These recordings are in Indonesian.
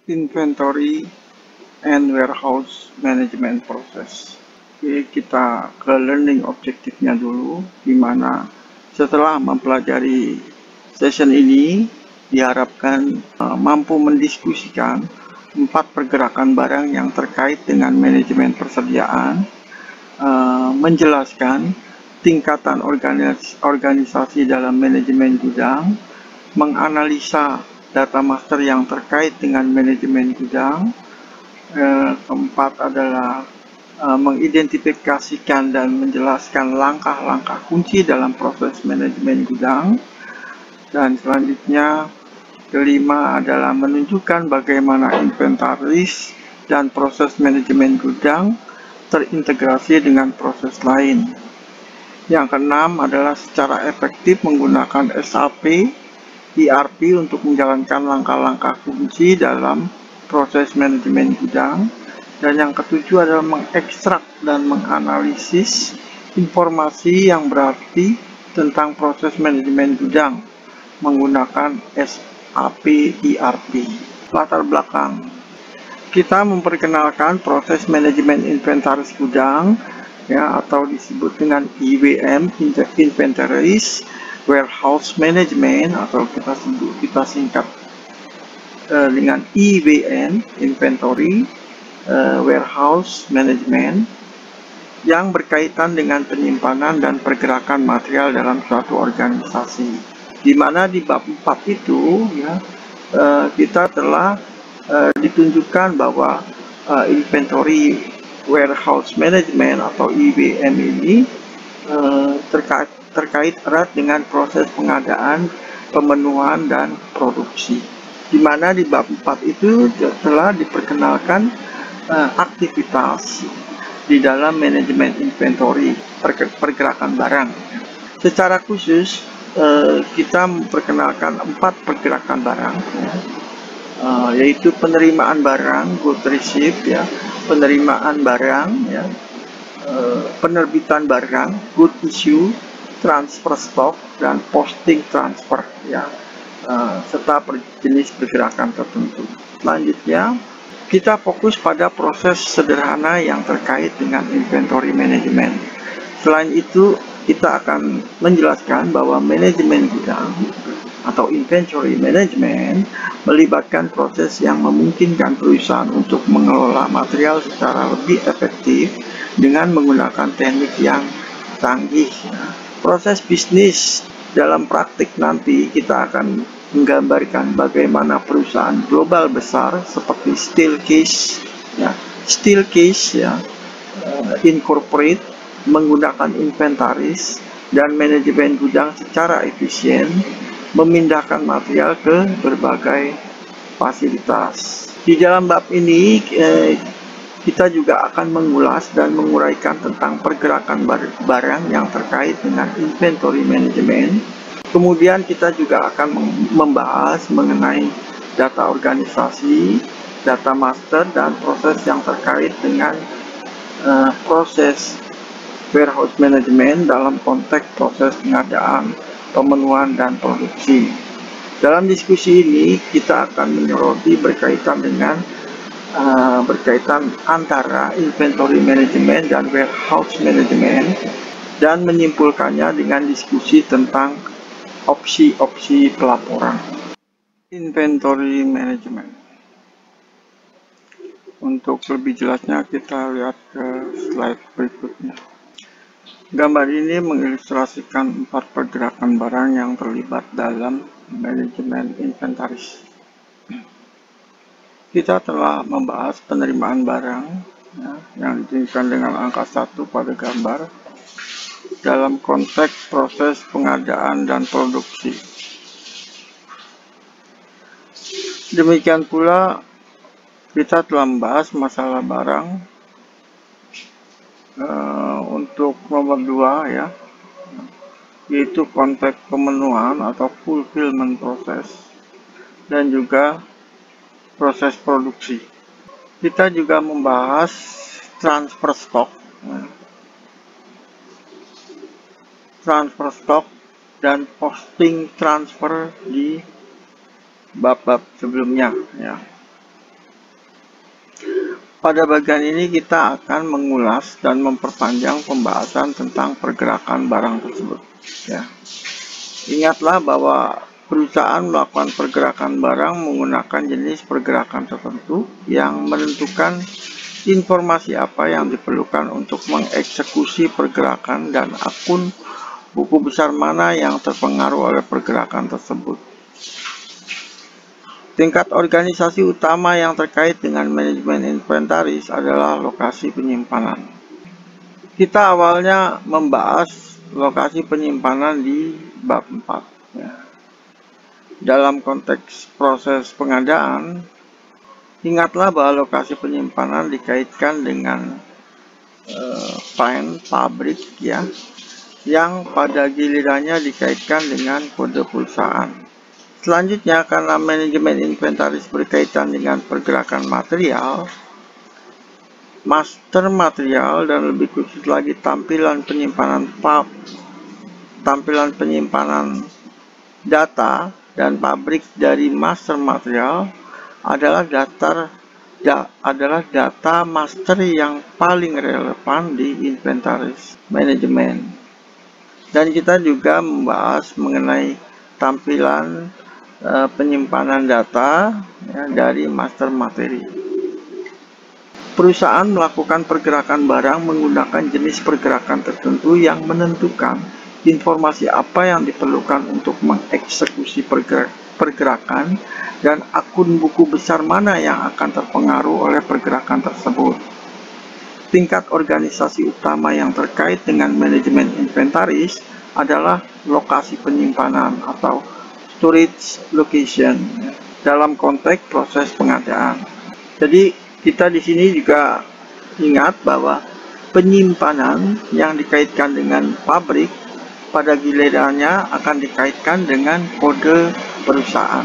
Inventory and Warehouse Management Process. Oke, kita ke learning objektifnya dulu, di mana setelah mempelajari session ini diharapkan mampu mendiskusikan 4 pergerakan barang yang terkait dengan manajemen persediaan, menjelaskan tingkatan organisasi dalam manajemen gudang, menganalisa data master yang terkait dengan manajemen gudang. Keempat adalah mengidentifikasikan dan menjelaskan langkah-langkah kunci dalam proses manajemen gudang. Dan selanjutnya, kelima adalah menunjukkan bagaimana inventaris dan proses manajemen gudang terintegrasi dengan proses lain. Yang keenam adalah secara efektif menggunakan SAP, ERP untuk menjalankan langkah-langkah kunci dalam proses manajemen gudang. Dan yang ketujuh adalah mengekstrak dan menganalisis informasi yang berarti tentang proses manajemen gudang menggunakan SAP ERP. Latar belakang, kita memperkenalkan proses manajemen inventaris gudang, ya, atau disebut dengan IWM, Inventories Warehouse Management, atau kita singkat dengan IWM, Inventory Warehouse Management, yang berkaitan dengan penyimpanan dan pergerakan material dalam suatu organisasi. Di mana di bab 4 itu, ya, kita telah ditunjukkan bahwa Inventory Warehouse Management atau IWM ini terkait erat dengan proses pengadaan, pemenuhan, dan produksi. Di mana di bab 4 itu telah diperkenalkan aktivitas di dalam manajemen inventory, pergerakan barang. Secara khusus kita memperkenalkan 4 pergerakan barang, yaitu penerimaan barang, good receipt, ya, penerimaan barang, ya, penerbitan barang, good issue, transfer stock, dan posting transfer, ya, serta jenis pergerakan tertentu. Selanjutnya, kita fokus pada proses sederhana yang terkait dengan inventory management. Selain itu, kita akan menjelaskan bahwa manajemen gudang atau inventory management melibatkan proses yang memungkinkan perusahaan untuk mengelola material secara lebih efektif dengan menggunakan teknik yang canggih. Proses bisnis dalam praktik nanti kita akan menggambarkan bagaimana perusahaan global besar seperti Steelcase, ya, Incorporate menggunakan inventaris dan manajemen gudang secara efisien memindahkan material ke berbagai fasilitas. Di dalam bab ini kita juga akan mengulas dan menguraikan tentang pergerakan barang yang terkait dengan inventory management. Kemudian kita juga akan membahas mengenai data organisasi, data master, dan proses yang terkait dengan proses warehouse management dalam konteks proses pengadaan, pemenuhan, dan produksi. Dalam diskusi ini kita akan menyoroti berkaitan antara inventory management dan warehouse management, dan menyimpulkannya dengan diskusi tentang opsi-opsi pelaporan. Inventory management. Untuk lebih jelasnya kita lihat ke slide berikutnya. Gambar ini mengilustrasikan 4 pergerakan barang yang terlibat dalam manajemen inventaris. Kita telah membahas penerimaan barang, ya, yang ditunjukkan dengan angka 1 pada gambar dalam konteks proses pengadaan dan produksi. Demikian pula kita telah membahas masalah barang untuk nomor 2, ya, yaitu konteks pemenuhan atau fulfillment proses, dan juga proses produksi. Kita juga membahas transfer stock dan posting transfer di bab-bab sebelumnya, ya. Pada bagian ini kita akan mengulas dan memperpanjang pembahasan tentang pergerakan barang tersebut. Ya. Ingatlah bahwa perusahaan melakukan pergerakan barang menggunakan jenis pergerakan tertentu yang menentukan informasi apa yang diperlukan untuk mengeksekusi pergerakan dan akun buku besar mana yang terpengaruh oleh pergerakan tersebut. Tingkat organisasi utama yang terkait dengan manajemen inventaris adalah lokasi penyimpanan. Kita awalnya membahas lokasi penyimpanan di bab 4. Ya. Dalam konteks proses pengadaan, ingatlah bahwa lokasi penyimpanan dikaitkan dengan pabrik ya, yang pada gilirannya dikaitkan dengan kode perusahaan. Selanjutnya, karena manajemen inventaris berkaitan dengan pergerakan material, master material, dan lebih khusus lagi tampilan penyimpanan data dan pabrik dari master material adalah data master yang paling relevan di inventaris manajemen. Dan kita juga membahas mengenai tampilan penyimpanan data ya, dari master materi. Perusahaan melakukan pergerakan barang menggunakan jenis pergerakan tertentu yang menentukan informasi apa yang diperlukan untuk mengeksekusi pergerakan dan akun buku besar mana yang akan terpengaruh oleh pergerakan tersebut. Tingkat organisasi utama yang terkait dengan manajemen inventaris adalah lokasi penyimpanan atau storage location dalam konteks proses pengadaan. Jadi kita di sini juga ingat bahwa penyimpanan yang dikaitkan dengan pabrik pada gilirannya akan dikaitkan dengan kode perusahaan.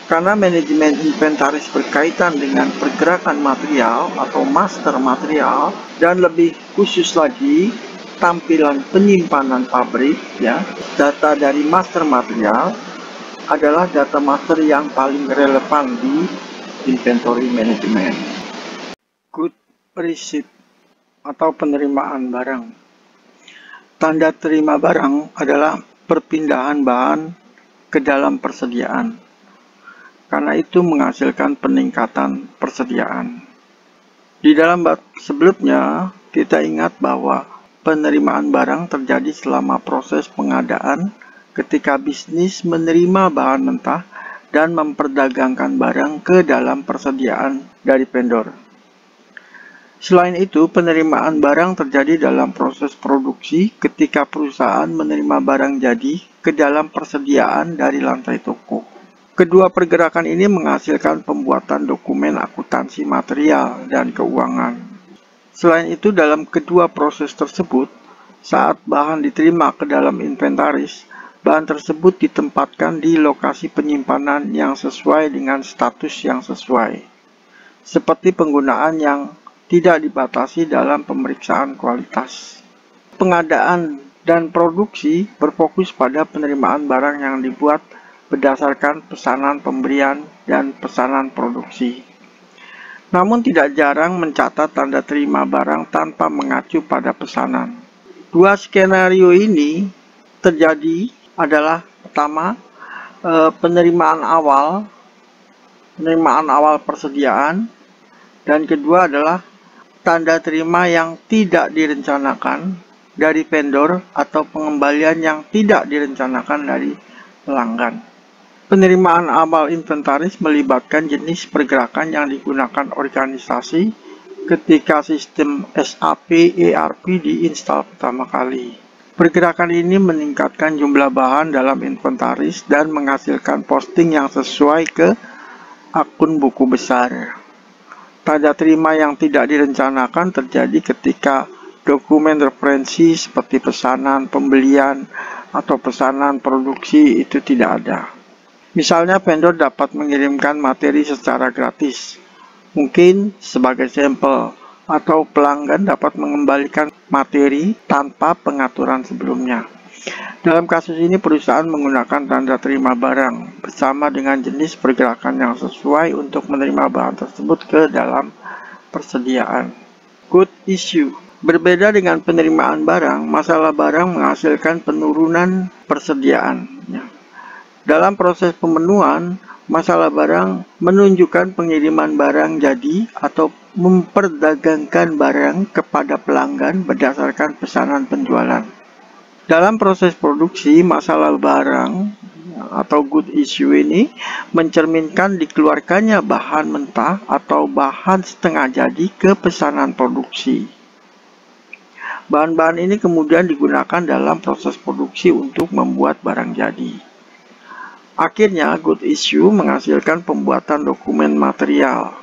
Karena manajemen inventaris berkaitan dengan pergerakan material atau master material dan lebih khusus lagi tampilan penyimpanan pabrik ya, data dari master material adalah data master yang paling relevan di inventory management. Good receipt atau penerimaan barang. Tanda terima barang adalah perpindahan bahan ke dalam persediaan. Karena itu menghasilkan peningkatan persediaan. Di dalam bab sebelumnya, kita ingat bahwa penerimaan barang terjadi selama proses pengadaan ketika bisnis menerima bahan mentah dan memperdagangkan barang ke dalam persediaan dari vendor. Selain itu, penerimaan barang terjadi dalam proses produksi ketika perusahaan menerima barang jadi ke dalam persediaan dari lantai toko. Kedua pergerakan ini menghasilkan pembuatan dokumen akuntansi material dan keuangan. Selain itu, dalam kedua proses tersebut, saat bahan diterima ke dalam inventaris, bahan tersebut ditempatkan di lokasi penyimpanan yang sesuai dengan status yang sesuai, seperti penggunaan yang tidak dibatasi dalam pemeriksaan kualitas. Pengadaan dan produksi berfokus pada penerimaan barang yang dibuat berdasarkan pesanan pemberian dan pesanan produksi. Namun tidak jarang mencatat tanda terima barang tanpa mengacu pada pesanan. Dua skenario ini terjadi adalah pertama, penerimaan awal persediaan, dan kedua adalah tanda terima yang tidak direncanakan dari vendor atau pengembalian yang tidak direncanakan dari pelanggan. Penerimaan awal inventaris melibatkan jenis pergerakan yang digunakan organisasi ketika sistem SAP ERP diinstal pertama kali. Pergerakan ini meningkatkan jumlah bahan dalam inventaris dan menghasilkan posting yang sesuai ke akun buku besar. Tanda terima yang tidak direncanakan terjadi ketika dokumen referensi seperti pesanan pembelian atau pesanan produksi itu tidak ada. Misalnya vendor dapat mengirimkan materi secara gratis, mungkin sebagai sampel, atau pelanggan dapat mengembalikan materi tanpa pengaturan sebelumnya. Dalam kasus ini perusahaan menggunakan tanda terima barang bersama dengan jenis pergerakan yang sesuai untuk menerima bahan tersebut ke dalam persediaan. Good issue. Berbeda dengan penerimaan barang, masalah barang menghasilkan penurunan persediaan. Dalam proses pemenuhan, masalah barang menunjukkan pengiriman barang jadi atau memperdagangkan barang kepada pelanggan berdasarkan pesanan penjualan. Dalam proses produksi, masalah barang atau good issue ini mencerminkan dikeluarkannya bahan mentah atau bahan setengah jadi ke pesanan produksi. Bahan-bahan ini kemudian digunakan dalam proses produksi untuk membuat barang jadi. Akhirnya, good issue menghasilkan pembuatan dokumen material.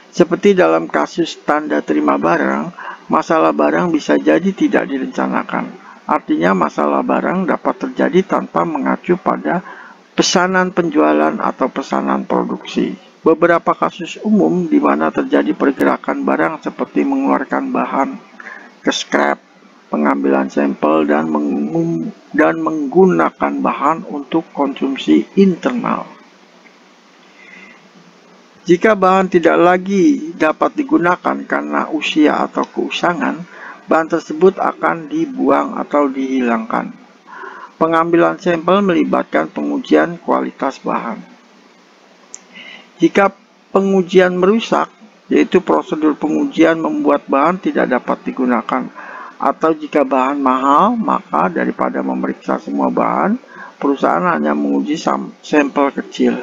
Seperti dalam kasus tanda terima barang, masalah barang bisa jadi tidak direncanakan. Artinya masalah barang dapat terjadi tanpa mengacu pada pesanan penjualan atau pesanan produksi. Beberapa kasus umum di mana terjadi pergerakan barang seperti mengeluarkan bahan ke scrap, pengambilan sampel, dan menggunakan bahan untuk konsumsi internal. Jika bahan tidak lagi dapat digunakan karena usia atau keusangan, bahan tersebut akan dibuang atau dihilangkan. Pengambilan sampel melibatkan pengujian kualitas bahan. Jika pengujian merusak, yaitu prosedur pengujian membuat bahan tidak dapat digunakan, atau jika bahan mahal, maka daripada memeriksa semua bahan, perusahaan hanya menguji sampel kecil.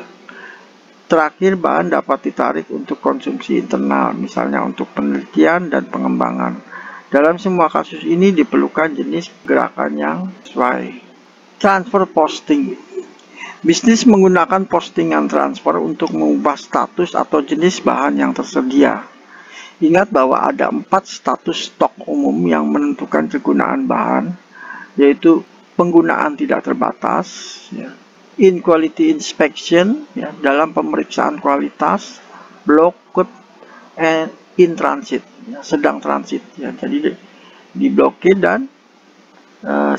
Terakhir, bahan dapat ditarik untuk konsumsi internal, misalnya untuk penelitian dan pengembangan. Dalam semua kasus ini diperlukan jenis gerakan yang sesuai. Transfer posting. Bisnis menggunakan postingan transfer untuk mengubah status atau jenis bahan yang tersedia. Ingat bahwa ada 4 status stok umum yang menentukan kegunaan bahan, yaitu penggunaan tidak terbatas, in quality inspection, dalam pemeriksaan kualitas, blocked, and in transit, sedang transit, jadi diblokir dan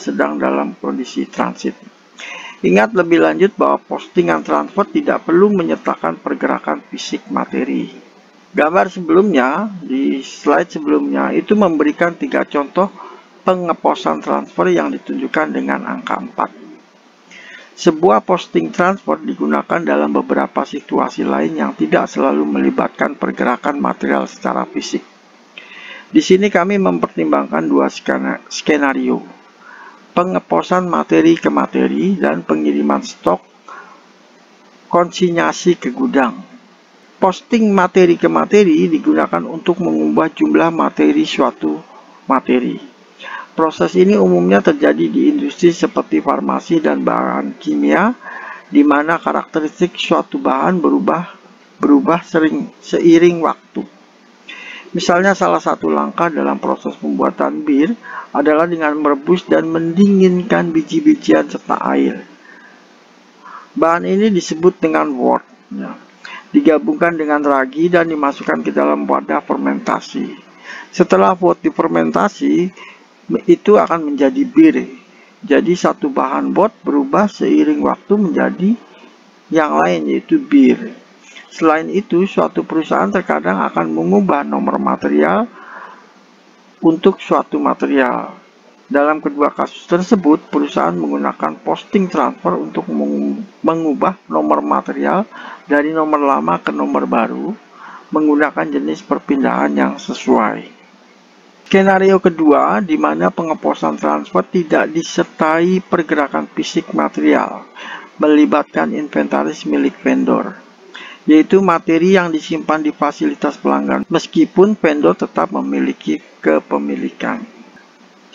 sedang dalam kondisi transit. Ingat lebih lanjut bahwa postingan transfer tidak perlu menyertakan pergerakan fisik materi. Gambar sebelumnya, di slide sebelumnya, itu memberikan 3 contoh pengeposan transfer yang ditunjukkan dengan angka 4. Sebuah posting transfer digunakan dalam beberapa situasi lain yang tidak selalu melibatkan pergerakan material secara fisik. Di sini kami mempertimbangkan 2 skenario. Pengeposan materi ke materi dan pengiriman stok konsinyasi ke gudang. Posting materi ke materi digunakan untuk mengubah jumlah materi suatu materi. Proses ini umumnya terjadi di industri seperti farmasi dan bahan kimia, di mana karakteristik suatu bahan berubah seiring waktu. Misalnya salah satu langkah dalam proses pembuatan bir adalah dengan merebus dan mendinginkan biji-bijian serta air. Bahan ini disebut dengan wort, digabungkan dengan ragi dan dimasukkan ke dalam wadah fermentasi. Setelah wort difermentasi, itu akan menjadi bir. Jadi satu bahan wort berubah seiring waktu menjadi yang lain, yaitu bir. Selain itu, suatu perusahaan terkadang akan mengubah nomor material untuk suatu material. Dalam kedua kasus tersebut, perusahaan menggunakan posting transfer untuk mengubah nomor material dari nomor lama ke nomor baru menggunakan jenis perpindahan yang sesuai. Skenario kedua, di mana pengeposan transfer tidak disertai pergerakan fisik material, melibatkan inventaris milik vendor, yaitu materi yang disimpan di fasilitas pelanggan, meskipun vendor tetap memiliki kepemilikan.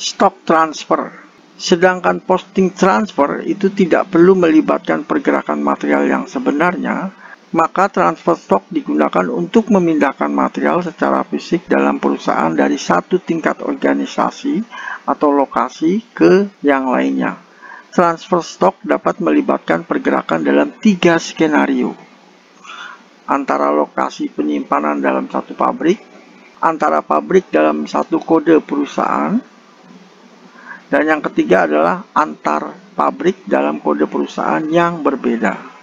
Stock transfer. Sedangkan posting transfer itu tidak perlu melibatkan pergerakan material yang sebenarnya, maka transfer stok digunakan untuk memindahkan material secara fisik dalam perusahaan dari satu tingkat organisasi atau lokasi ke yang lainnya. Transfer stok dapat melibatkan pergerakan dalam 3 skenario. Antara lokasi penyimpanan dalam satu pabrik, antara pabrik dalam satu kode perusahaan, dan yang ketiga adalah antar pabrik dalam kode perusahaan yang berbeda.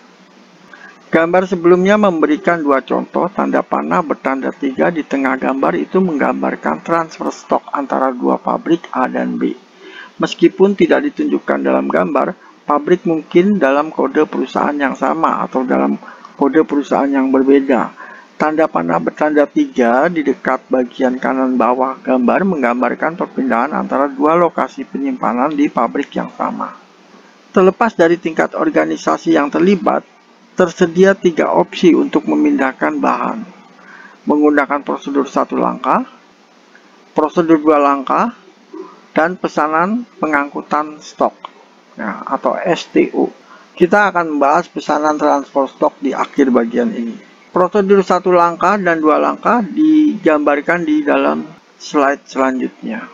Gambar sebelumnya memberikan dua contoh, tanda panah bertanda 3 di tengah gambar itu menggambarkan transfer stok antara dua pabrik A dan B. Meskipun tidak ditunjukkan dalam gambar, pabrik mungkin dalam kode perusahaan yang sama atau dalam kode perusahaan yang berbeda. Tanda panah bertanda 3 di dekat bagian kanan bawah gambar menggambarkan perpindahan antara dua lokasi penyimpanan di pabrik yang sama. Terlepas dari tingkat organisasi yang terlibat, tersedia 3 opsi untuk memindahkan bahan. Menggunakan prosedur 1 langkah, prosedur 2 langkah, dan pesanan pengangkutan stok atau STO. Kita akan membahas pesanan transfer stok di akhir bagian ini. Prosedur 1 langkah dan 2 langkah digambarkan di dalam slide selanjutnya.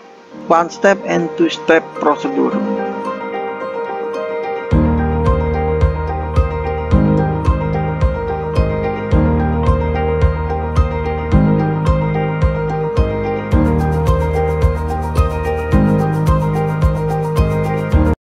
One step and two step prosedur.